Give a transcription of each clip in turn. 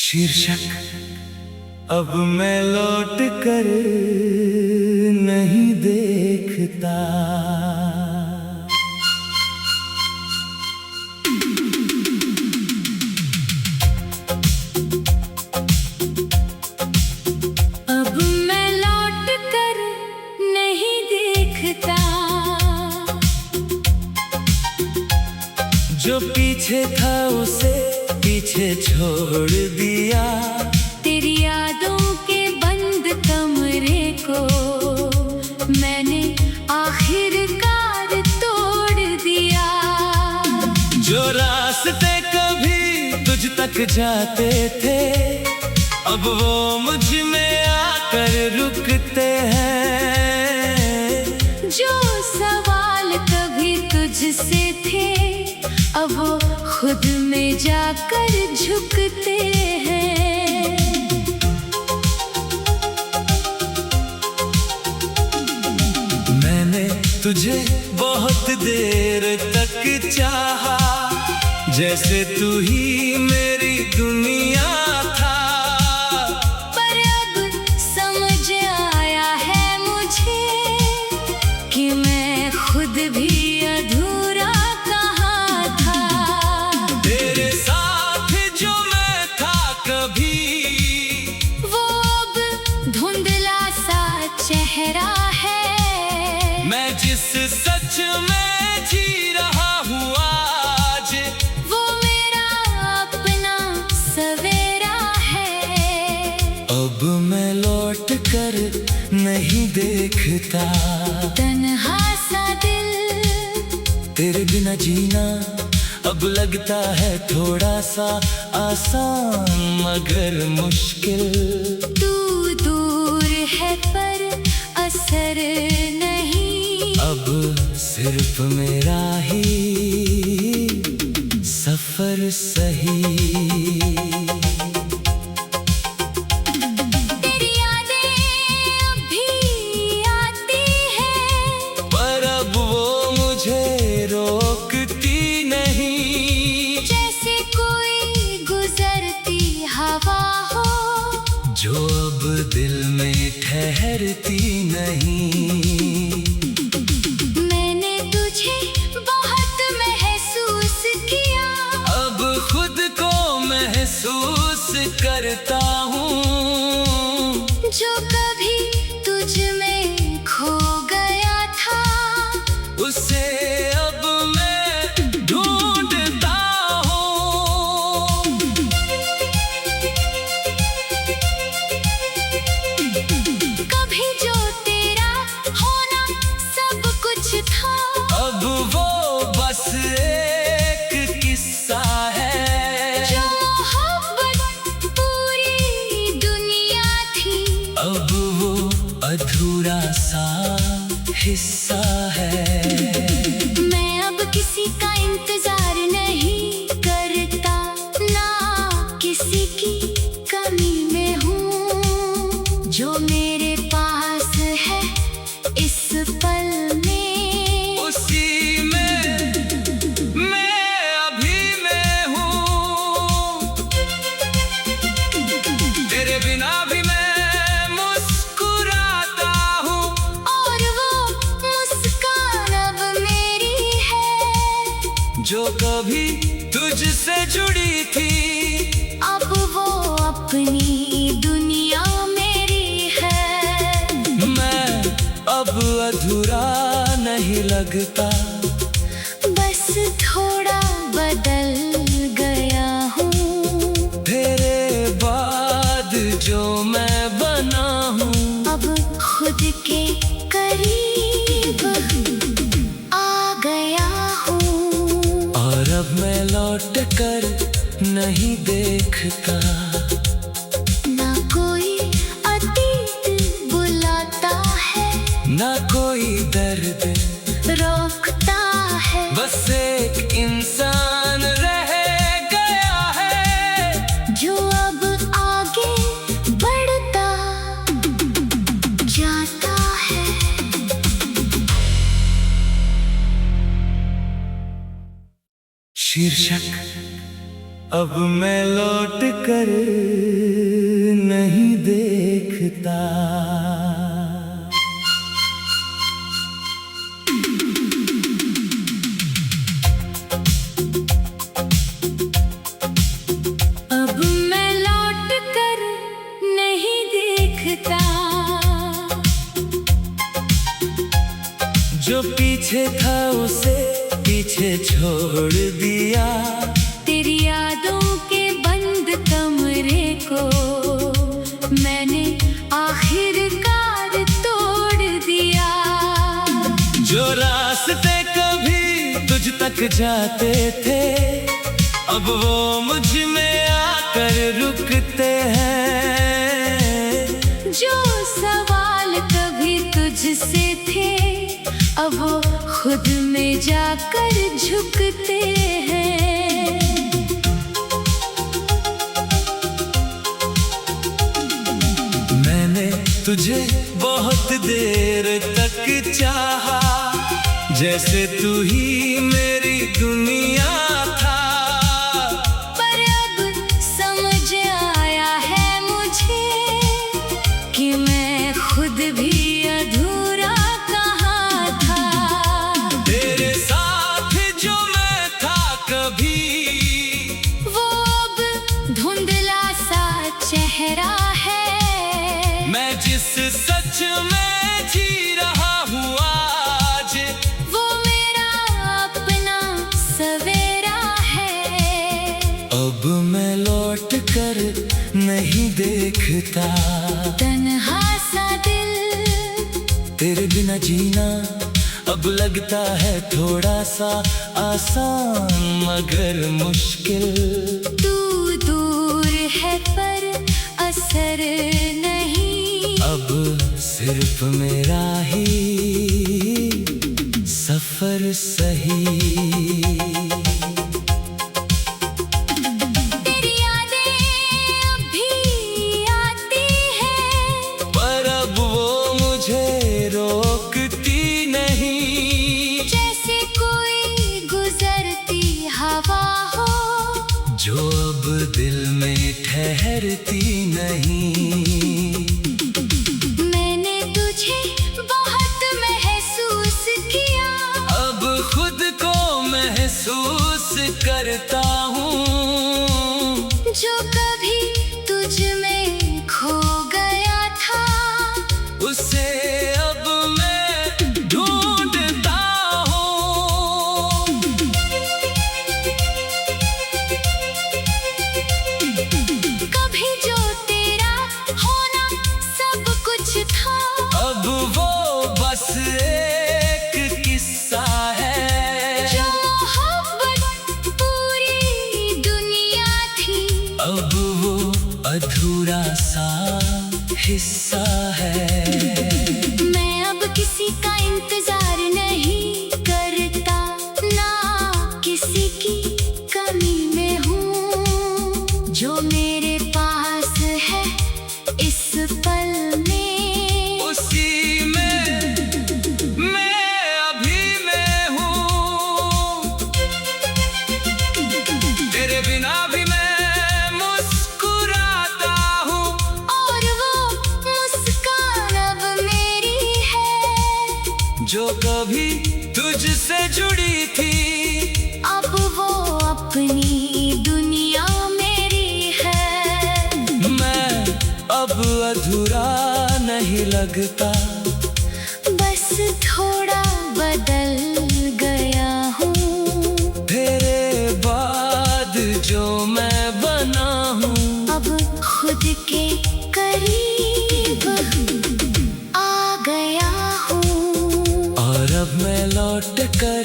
शीर्षक अब मैं लौट कर नहीं देखता। अब मैं लौट कर नहीं देखता, जो पीछे था उसे पीछे छोड़ दिया। तेरी यादों के बंद कमरे को मैंने आखिरकार तोड़ दिया। जो रास्ते कभी तुझ तक जाते थे अब वो मुझ में आकर रुकते हैं। जो सवाल कभी तुझसे थे अब वो खुद में जाकर झुकते हैं। मैंने तुझे बहुत देर तक चाहा, जैसे तू ही मेरी दुनिया था। पर अब समझ आया है मुझे कि मैं खुद भी अधूरा कहाँ था। तेरे साथ जो मैं था कभी, वो अब धुंधला सा चेहरा है। मैं जिस सच में जी रहा हूँ आज, वो मेरा अपना सवेरा है। अब मैं लौट कर नहीं देखता। तन्हा सा दिल, तेरे बिना जीना अब लगता है थोड़ा सा आसान मगर मुश्किल। तू दूर है पर असर नहीं, अब सिर्फ मेरा ही सफर सही। तेरी यादें अब भी आती हैं, पर अब वो मुझे रोकती नहीं। जैसे कोई गुजरती हवा हो जो अब दिल में ठहरती नहीं। मैंने तुझे बहुत महसूस किया, अब खुद को महसूस करता हूँ। जो कभी तुझ में खो गया था उसे अब मैं ढूंढता हूँ। कभी जो तेरा होना सब कुछ था, अब वो बस एक किस्सा है। जो मोहब्बत पूरी दुनिया थी अब वो अधूरा सा हिस्सा है। मैं अब किसी का इंतजार नहीं करता, ना किसी की कमी में हूँ। जो मेरे पास है इस पल में, उसी में मैं अभी मैं हूँ। तेरे बिना भी मैं मुस्कुराता हूँ, और वो मुस्कान अब मेरी है। जो कभी तुझसे जुड़ी थी अब वो अपनी दुनिया मेरी है। मैं अब अधूरा नहीं लगता। बस थोड़ा बदल गया हूँ, तेरे बाद जो मैं बना हूँ, अब खुद के करीब आ गया हूँ। और अब मैं लौट कर नहीं देखता। ना कोई अतीत बुलाता है, ना कोई दर्द रोकता है। बस एक इंसान रह गया है, जो अब आगे बढ़ता जाता है। शीर्षक अब मैं लौट कर नहीं देखता। अब मैं लौट कर नहीं देखता। जो पीछे था उसे पीछे छोड़ दिया। तेरी यादों के बंद कमरे को मैंने आखिरकार तोड़ दिया। जो रास्ते कभी तुझ तक जाते थे अब वो मुझ में आकर रुकते हैं। जो सवाल कभी तुझसे थे अब वो खुद में जाकर झुकते हैं। मैंने तुझे बहुत देर तक चाहा, जैसे तू ही मेरी दुनिया था। पर अब समझ आया है मुझे कि मैं खुद भी अधूरा कहाँ था। तेरे साथ जो मैं था कभी वो अब धुंधला सा चेहरा है। मैं जिस सच में जी रहा हूँ आज वो मेरा अपना सवेरा है। अब मैं लौट कर नहीं देखता। तन्हा सा दिल तेरे बिना जीना अब लगता है थोड़ा सा आसान मगर मुश्किल। तू दूर है पर असर नहीं। अब सिर्फ मेरा ही सफर सही। तेरी यादें अब भी आती हैं पर अब वो मुझे रोकती नहीं। जैसे कोई गुजरती हवा हो जो अब दिल में ठहरती नहीं। मैंने तुझे बहुत महसूस किया। अब खुद को महसूस करता हूँ। जो कभी तुझ में खो गया था उसे अब मैं ढूंढता हूँ। कभी जो तेरा होना सब कुछ था अब वो बस एक किस्सा है। जो मोहब्बत पूरी दुनिया थी अब वो अधूरा सा हिस्सा है। मैं अब किसी का इंतजार नहीं करता ना किसी की कमी में हूँ। जो मेरे पास है इस पल में उसी में मैं अभी मैं हूँ। तेरे बिना भी मैं मुस्कुराता हूँ। और वो मुस्कान अब मेरी है। जो कभी तुझसे जुड़ी थी अब वो अपनी दुनिया मेरी है। मैं अब अधूरा नहीं लगता। बस थोड़ा बदल गया हूँ। तेरे बाद जो मैं बना हूँ अब खुद के करीब आ गया हूँ। और अब मैं लौट कर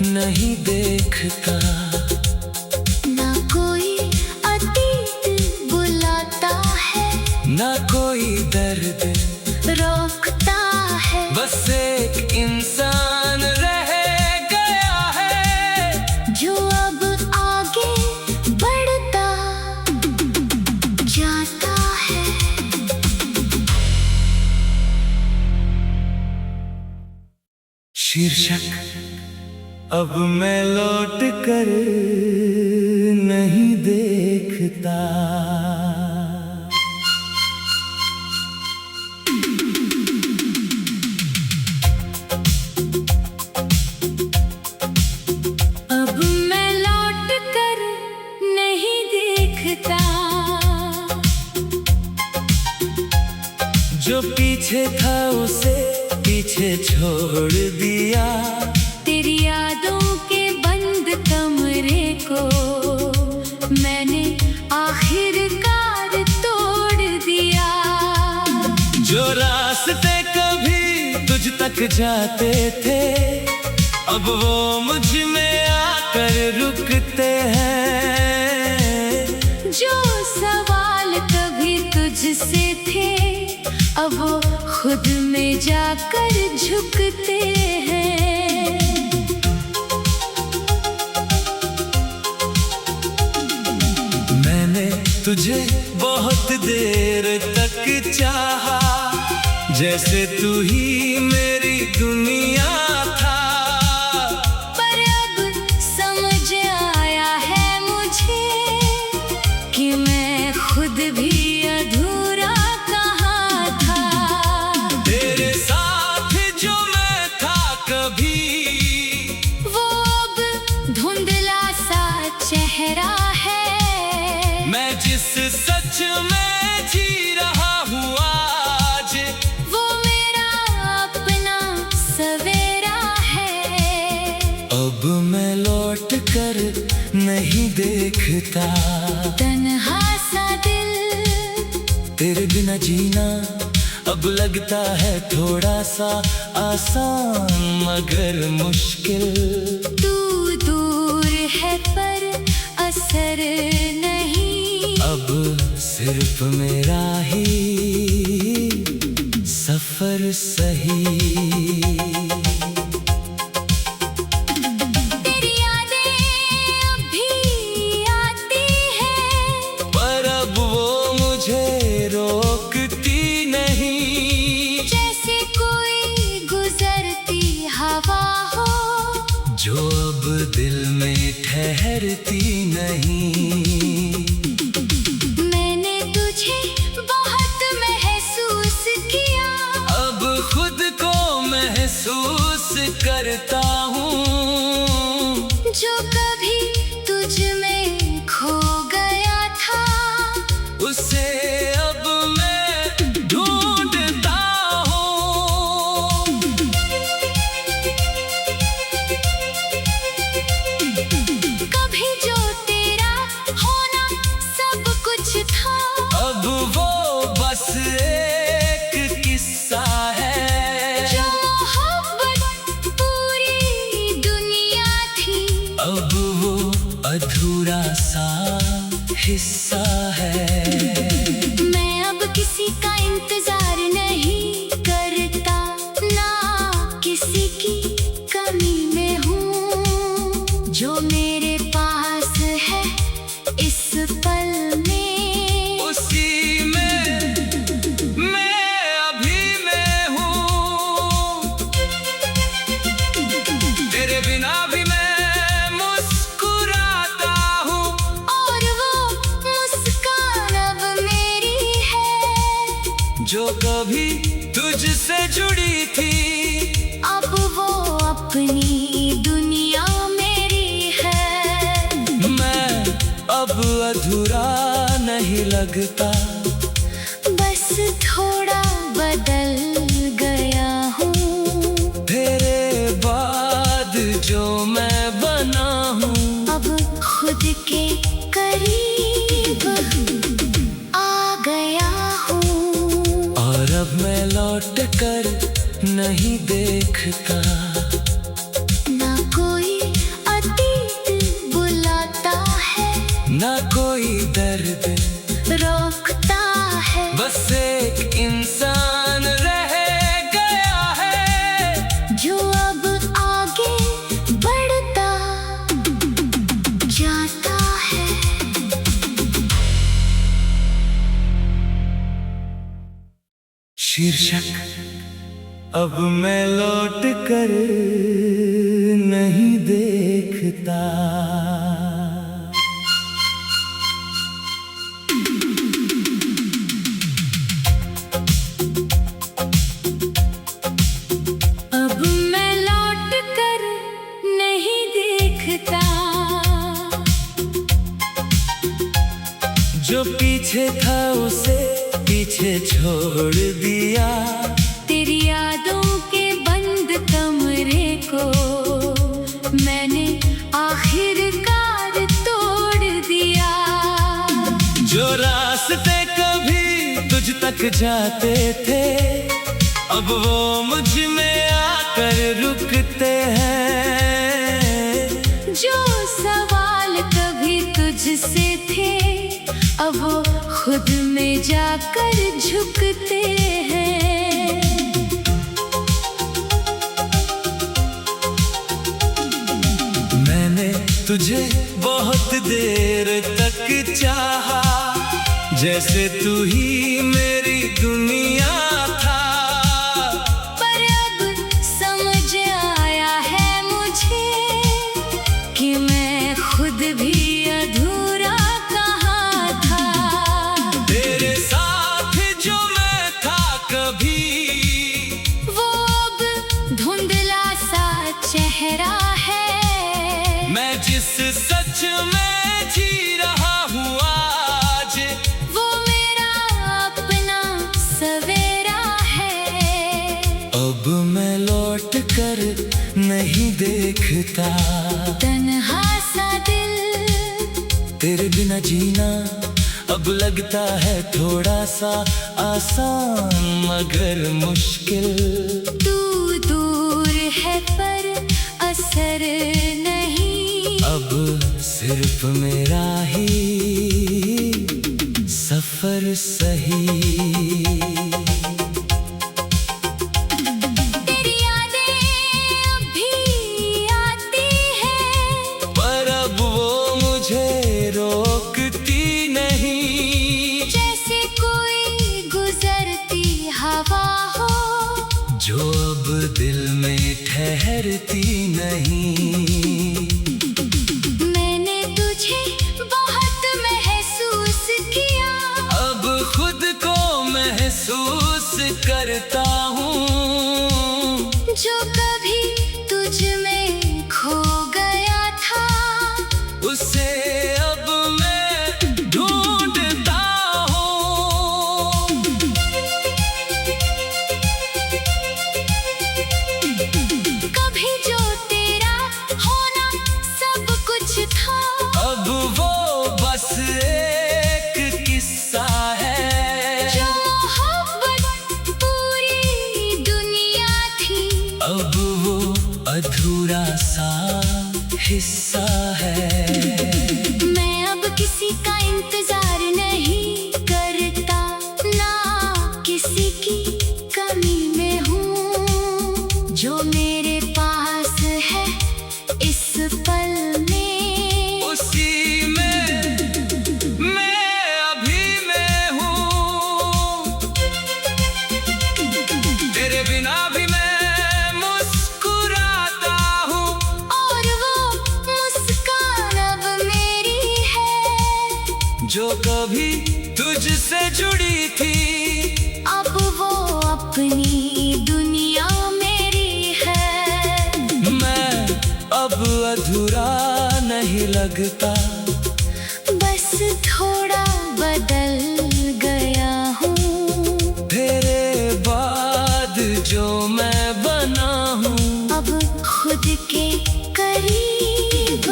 नहीं देखता। ना कोई अतीत बुलाता है ना कोई दर्द रोकता है। बस एक इंसान रह गया है जो अब आगे बढ़ता जाता है। शीर्षक अब मैं लौट कर नहीं दे देखता। अब मैं लौट कर नहीं देखता। जो पीछे था उसे पीछे छोड़ दिया। तेरी यादों के बंद कमरे को मैंने आखिरकार तोड़ दिया। जो रास्ते कभी तुझ तक जाते थे अब वो मुझ में आकर रुकते हैं। जो सवाल कभी तुझसे थे अब वो खुद में जाकर झुकते हैं। मैंने तुझे बहुत देर तक चाहा, जैसे तू ही मेरी दुनिया था। पर अब समझ आया है मुझे कि मैं खुद भी अधूरा कहाँ था। तेरे साथ जो मैं था कभी वो अब धुंधला सा चेहरा है। मैं जिस सच में जी रहा हूँ आज वो मेरा अपना सवेरा है। अब मैं लौट कर नहीं देखता। तन्हा सा दिल तेरे बिना जीना अब लगता है थोड़ा सा आसान मगर मुश्किल। तू दूर है पर असर नहीं। अब सिर्फ मेरा ही सफर सही। तेरी यादें अब भी आती हैं पर अब वो मुझे रोकती नहीं। जैसे कोई गुजरती हवा हो जो अब दिल में ठहरती नहीं। मैंने तुझे बहुत महसूस किया। अब खुद को महसूस करता हूँ। जो कभी तुझ में खो गया था उसे अब मैं ढूंढता हूँ। कभी जो तेरा होना सब कुछ था अब वो बस एक किस्सा है। जो मोहब्बत पूरी दुनिया थी अब वो अधूरा सा हिस्सा है। मैं अब किसी का इंतजार नहीं करता ना किसी की कमी में हूँ। जो मेरे पास है इस पल में उसी में मैं अभी मैं हूँ। तेरे बिना भी मैं मुस्कुराता हूँ। और वो मुस्कान अब मेरी है। जो कभी तुझसे जुड़ी थी अब वो अपनी दुनिया मेरी है। मैं अब अधूरा नहीं लगता। बस थोड़ा बदल गया हूँ। तेरे बाद जो मैं बना हूँ अब खुद के करीब आ गया हूँ। और अब मैं लौट कर नहीं देखता। ना कोई अतीत बुलाता है ना कोई दर्द रोकता है। बस एक इंसान रह गया है जो अब आगे बढ़ता जाता है। शीर्षक अब मैं लौट कर नहीं देखता। जो पीछे था उसे पीछे छोड़ दिया। तेरी यादों के बंद कमरे को मैंने आखिरकार तोड़ दिया। जो रास्ते कभी तुझ तक जाते थे अब वो मुझ में आकर रुकते हैं। जो सवाल कभी तुझसे थे अब वो खुद में जाकर झुकते हैं। मैंने तुझे बहुत देर तक चाहा, जैसे तू ही मेरी दुनिया था। पर अब समझ आया है मुझे कि मैं खुद भी अधूरा कहाँ था। तेरे साथ जो मैं था कभी वो अब धुंधला सा चेहरा है। मैं जिस सच में जी रहा हूँ आज वो मेरा अपना सवेरा है। अब मैं लौट कर नहीं देखता। तन्हा सा दिल तेरे बिना जीना अब लगता है थोड़ा सा आसान मगर मुश्किल। तू दूर है पर असर नहीं। अब सिर्फ मेरा ही सफर सही। तेरी यादें अब भी आती हैं पर अब वो मुझे रोकती नहीं। जैसे कोई गुजरती हवा हो जो अब दिल में ठहरती नहीं। मैंने तुझे बहुत महसूस किया अब खुद को महसूस करता हूँ। जो कभी तुझ में खो गया था उसे अब मैं ढूंढता हूँ। कभी जो तेरा होना सब कुछ था अब वो बस एक किस्सा है। जो मोहब्बत पूरी दुनिया थी अब वो अधूरा सा हिस्सा है। मैं अब किसी का इंतजार नहीं करता ना किसी की कमी में हूँ। जो मेरे पास है इस पल में उसी में मैं अभी मैं हूँ। तेरे बिना भी मैं मुस्कुराता हूँ और वो मुस्कान अब मेरी है। जो कभी तुझसे जुड़ी थी अब वो अपनी दुनिया मेरी है। मैं अब अधूरा नहीं लगता। बस थोड़ा बदल गया हूँ। तेरे बाद जो मैं बना हूँ अब खुद के करीब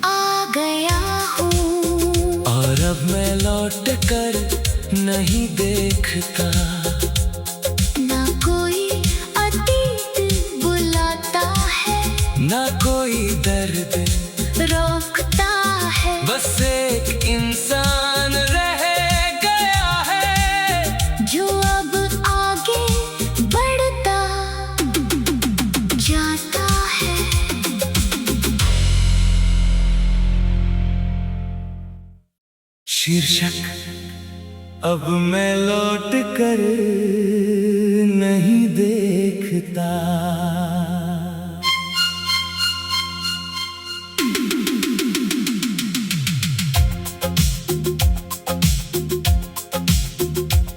आ गया हूँ। और अब मैं लौट कर नहीं देखता। ना कोई अतीत बुलाता है ना कोई दर्द रोकता है। बस एक इंसान रह गया है जो अब आगे बढ़ता जाता है। शीर्षक अब मैं लौट कर नहीं देखता।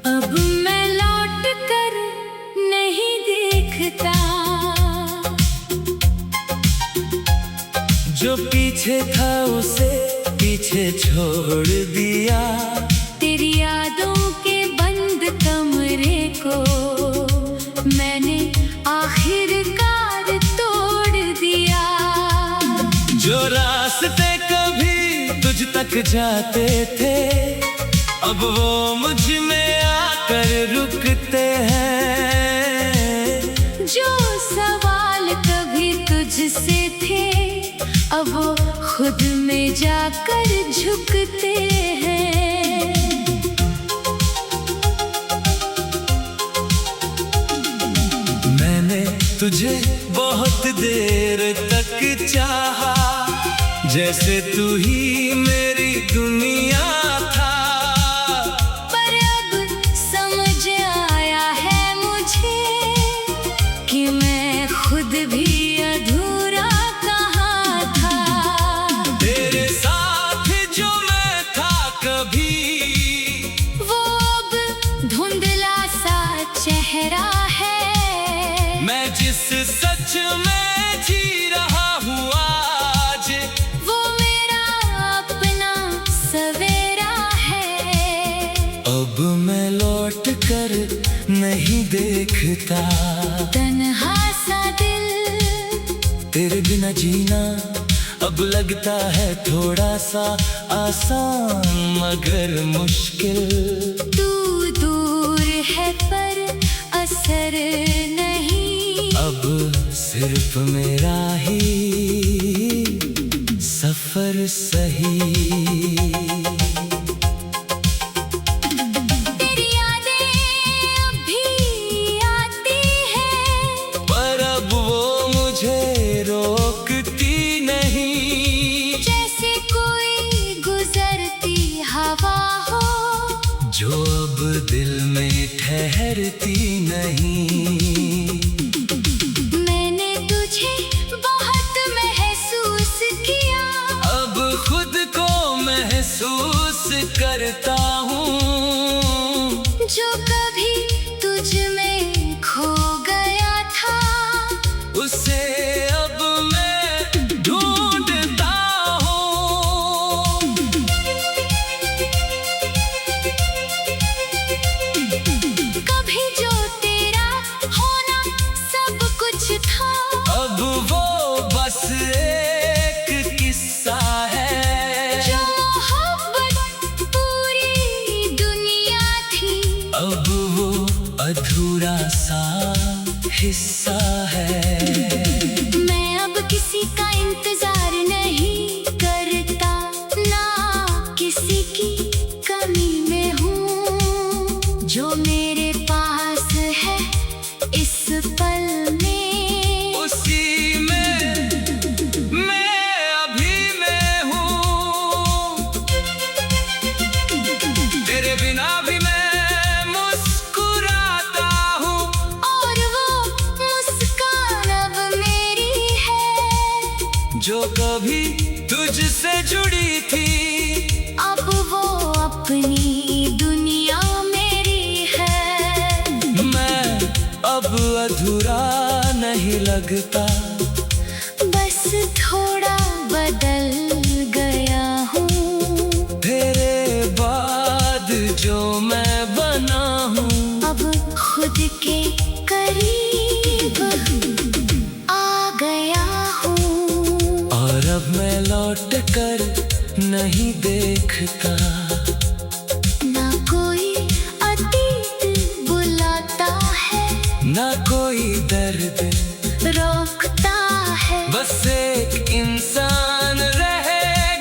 अब मैं लौट कर नहीं देखता। जो पीछे था उसे पीछे छोड़ दिया। दिया। तेरी यादों के बंद कमरे को मैंने आखिरकार तोड़ दिया। जो रास्ते कभी तुझ तक जाते थे, अब वो मुझ में आकर रुकते हैं। जो सवाल कभी तुझसे थे, अब वो खुद में जाकर झुकते हैं। मैंने तुझे बहुत देर तक चाहा, जैसे तू ही मेरी दुनिया था। पर अब समझ आया है मुझे कि मैं खुद भी अधूरा कहाँ था। तेरे साथ जो मैं था कभी, वो अब धुंधला सा चेहरा है। मैं जिस सच में जी रहा हूँ आज, वो मेरा अपना सवेरा है। अब मैं लौट कर नहीं देखता। तन्हा सा दिल, तेरे बिना जीना अब लगता है थोड़ा सा आसान मगर मुश्किल। तू दूर है पर असर नहीं, अब सिर्फ मेरा ही सफर सही। तेरी यादें अब भी आती हैं, पर अब वो मुझे रोकती नहीं। जैसे कोई गुजरती हवा हो, जो अब दिल में ठहरती नहीं। मैंने तुझे बहुत महसूस किया, अब खुद को महसूस करता हूँ। जो कभी तुझ में खो गया था, उसे अब मैं ढूंढता हूँ। कभी जो तेरा होना सब कुछ था, अब वो बस एक किस्सा है। जो मोहब्बत पूरी दुनिया थी, अब वो अधूरा सा हिस्सा है। मैं अब किसी का इंतजार नहीं करता, ना किसी की कमी में हूँ। जो मेरे पास है इस पल में, उसी में मैं अभी मैं हूँ। तेरे बिना भी मैं मुस्कुराता हूँ, और वो मुस्कान अब मेरी है। जो कभी तुझसे जुड़ी थी, अब वो अपनी दुनिया मेरी है। मैं अब अधूरा नहीं लगता। बस थोड़ा बदल गया हूँ, तेरे बाद जो मैं बना हूँ, अब खुद के करीब आ गया हूँ। और अब मैं लौट कर नहीं देखता। ना कोई अतीत बुलाता है, ना कोई दर्द रोकता है। बस एक इंसान रह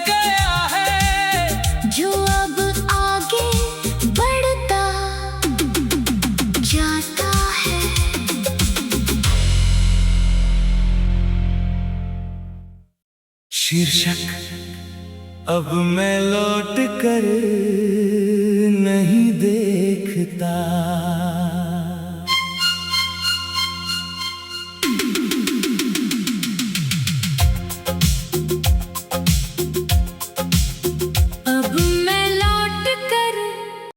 गया है, जो अब आगे बढ़ता जाता है। शीर्षक अब मैं लौट कर